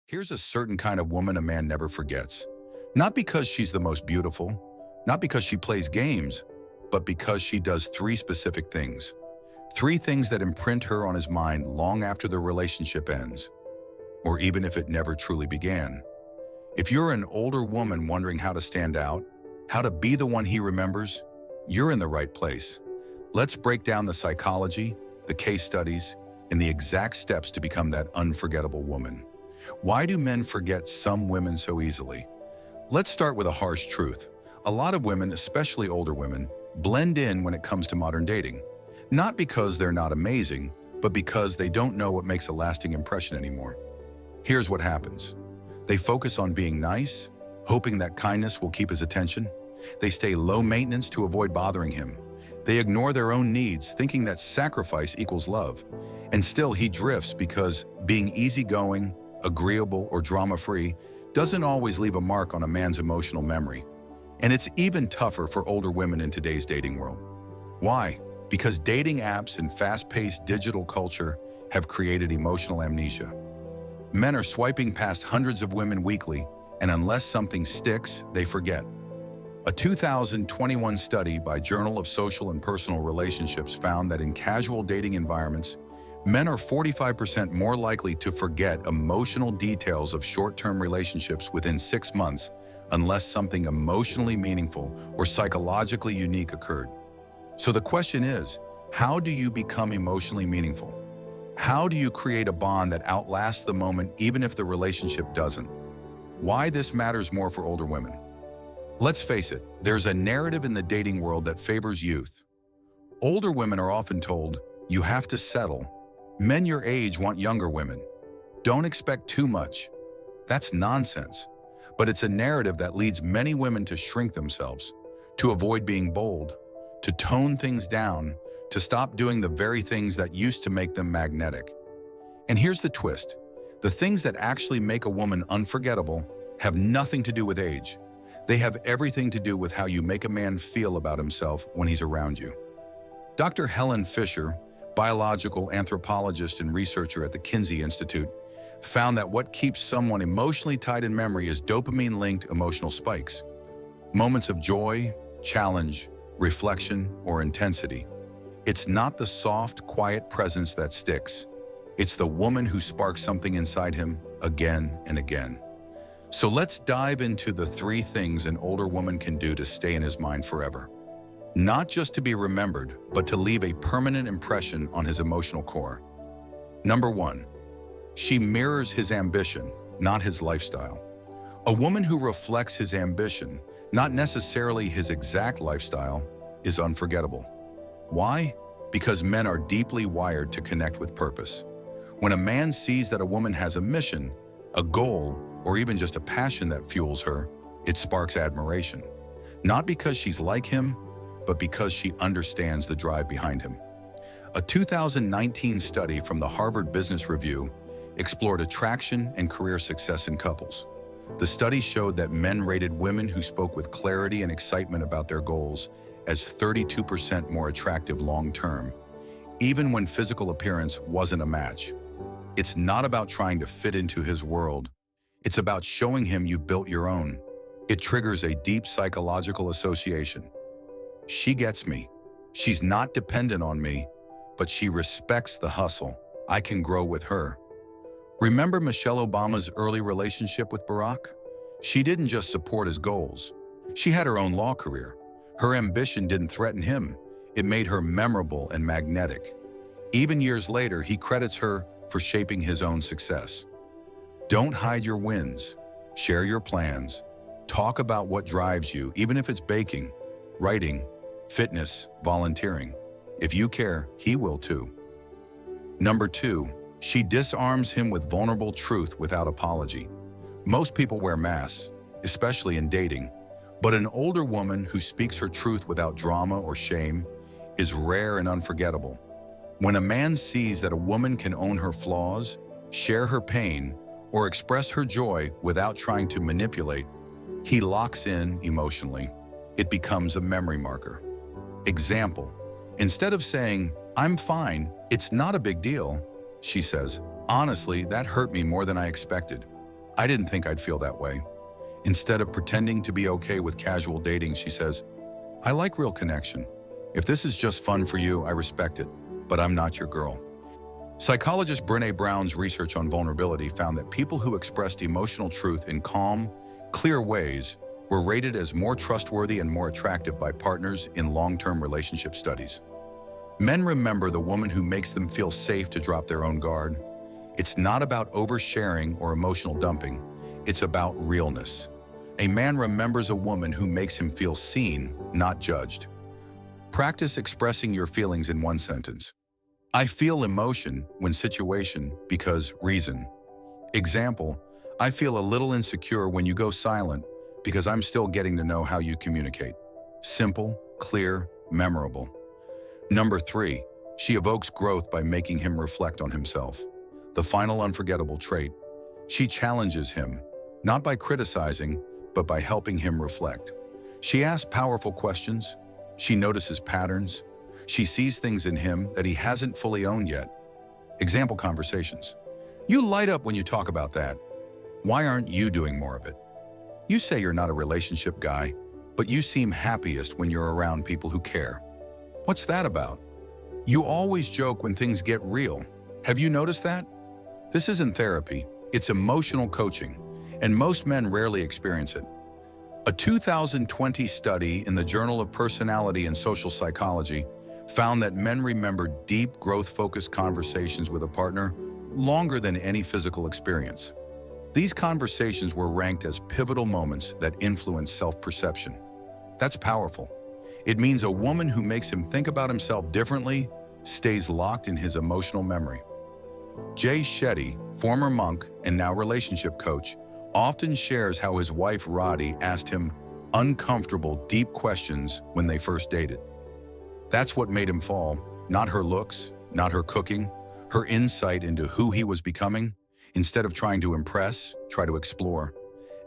Here's a certain kind of woman a man never forgets. Not because she's the most beautiful, not because she plays games, but because she does three specific things. Three things that imprint her on his mind long after the relationship ends, or even if it never truly began. If you're an older woman wondering how to stand out, how to be the one he remembers, you're in the right place. Let's break down the psychology, the case studies, and the exact steps to become that unforgettable woman. Why do men forget some women so easily? Let's start with a harsh truth. A lot of women, especially older women, blend in when it comes to modern dating. Not because they're not amazing, but because they don't know what makes a lasting impression anymore. Here's what happens. They focus on being nice, hoping that kindness will keep his attention. They stay low maintenance to avoid bothering him. They ignore their own needs, thinking that sacrifice equals love. And still he drifts because being easygoing, agreeable, or drama-free doesn't always leave a mark on a man's emotional memory. And it's even tougher for older women in today's dating world. Why? Because dating apps and fast-paced digital culture have created emotional amnesia. Men are swiping past hundreds of women weekly, and unless something sticks, they forget. A 2021 study by Journal of Social and Personal Relationships found that in casual dating environments, men are 45% more likely to forget emotional details of short-term relationships within 6 months unless something emotionally meaningful or psychologically unique occurred. So the question is, how do you become emotionally meaningful? How do you create a bond that outlasts the moment even if the relationship doesn't? Why this matters more for older women? Let's face it, there's a narrative in the dating world that favors youth. Older women are often told, you have to settle. Men your age want younger women. Don't expect too much. That's nonsense. But it's a narrative that leads many women to shrink themselves, to avoid being bold, to tone things down, to stop doing the very things that used to make them magnetic. And here's the twist. The things that actually make a woman unforgettable have nothing to do with age. They have everything to do with how you make a man feel about himself when he's around you. Dr. Helen Fisher, biological anthropologist and researcher at the Kinsey Institute, found that what keeps someone emotionally tied in memory is dopamine-linked emotional spikes. Moments of joy, challenge, reflection, or intensity. It's not the soft, quiet presence that sticks. It's the woman who sparks something inside him again and again. So let's dive into the three things an older woman can do to stay in his mind forever. Not just to be remembered, but to leave a permanent impression on his emotional core. Number 1, she mirrors his ambition, not his lifestyle. A woman who reflects his ambition, not necessarily his exact lifestyle, is unforgettable. Why? Because men are deeply wired to connect with purpose. When a man sees that a woman has a mission, a goal, or even just a passion that fuels her, it sparks admiration. Not because she's like him, but because she understands the drive behind him. A 2019 study from the Harvard Business Review explored attraction and career success in couples. The study showed that men rated women who spoke with clarity and excitement about their goals as 32% more attractive long-term, even when physical appearance wasn't a match. It's not about trying to fit into his world. It's about showing him you've built your own. It triggers a deep psychological association. She gets me. She's not dependent on me, but she respects the hustle. I can grow with her. Remember Michelle Obama's early relationship with Barack? She didn't just support his goals. She had her own law career. Her ambition didn't threaten him. It made her memorable and magnetic. Even years later, he credits her for shaping his own success. Don't hide your wins. Share your plans. Talk about what drives you, even if it's baking, writing, fitness, volunteering. If you care, he will too. Number 2, she disarms him with vulnerable truth without apology. Most people wear masks, especially in dating, but an older woman who speaks her truth without drama or shame is rare and unforgettable. When a man sees that a woman can own her flaws, share her pain, or express her joy without trying to manipulate, he locks in emotionally. It becomes a memory marker. Example, instead of saying, "I'm fine, it's not a big deal," she says, "Honestly, that hurt me more than I expected." I didn't think I'd feel that way. Instead of pretending to be okay with casual dating, she says, I like real connection. If this is just fun for you, I respect it, but I'm not your girl. Psychologist Brené Brown's research on vulnerability found that people who expressed emotional truth in calm, clear ways were rated as more trustworthy and more attractive by partners in long-term relationship studies. Men remember the woman who makes them feel safe to drop their own guard. It's not about oversharing or emotional dumping. It's about realness. A man remembers a woman who makes him feel seen, not judged. Practice expressing your feelings in one sentence. I feel emotion when situation because reason. Example, I feel a little insecure when you go silent because I'm still getting to know how you communicate. Simple, clear, memorable. Number 3, she evokes growth by making him reflect on himself. The final unforgettable trait, she challenges him, not by criticizing, but by helping him reflect. She asks powerful questions. She notices patterns. She sees things in him that he hasn't fully owned yet. Example conversations. You light up when you talk about that. Why aren't you doing more of it? You say you're not a relationship guy, but you seem happiest when you're around people who care. What's that about? You always joke when things get real. Have you noticed that? This isn't therapy, it's emotional coaching, and most men rarely experience it. A 2020 study in the Journal of Personality and Social Psychology found that men remember deep, growth-focused conversations with a partner longer than any physical experience. These conversations were ranked as pivotal moments that influence self-perception. That's powerful. It means a woman who makes him think about himself differently stays locked in his emotional memory. Jay Shetty, former monk and now relationship coach, often shares how his wife Roddy asked him uncomfortable, deep questions when they first dated. That's what made him fall, not her looks, not her cooking, her insight into who he was becoming. Instead of trying to impress, try to explore.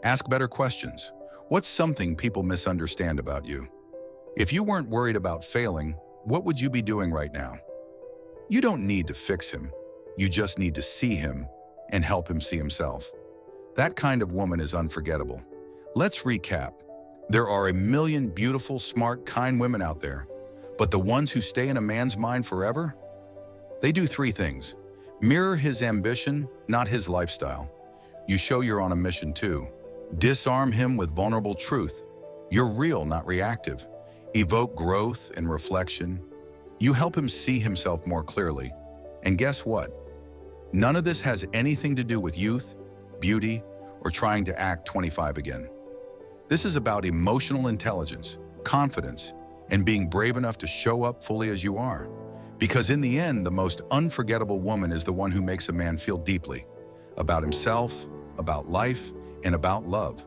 Ask better questions. What's something people misunderstand about you? If you weren't worried about failing, what would you be doing right now? You don't need to fix him. You just need to see him and help him see himself. That kind of woman is unforgettable. Let's recap. There are a million beautiful, smart, kind women out there, but the ones who stay in a man's mind forever? They do 3 things. Mirror his ambition, not his lifestyle. You show you're on a mission too. Disarm him with vulnerable truth. You're real, not reactive. Evoke growth and reflection. You help him see himself more clearly. And guess what? None of this has anything to do with youth, beauty, or trying to act 25 again. This is about emotional intelligence, confidence, and being brave enough to show up fully as you are. Because in the end, the most unforgettable woman is the one who makes a man feel deeply about himself, about life, and about love.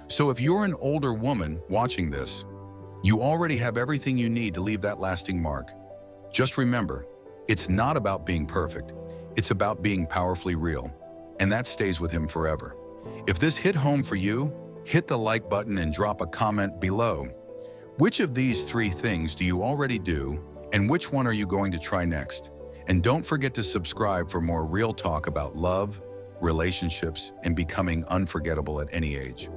So if you're an older woman watching this, you already have everything you need to leave that lasting mark. Just remember, it's not about being perfect. It's about being powerfully real, and that stays with him forever. If this hit home for you, hit the like button and drop a comment below. Which of these 3 things do you already do, and which one are you going to try next? And don't forget to subscribe for more real talk about love, relationships, and becoming unforgettable at any age.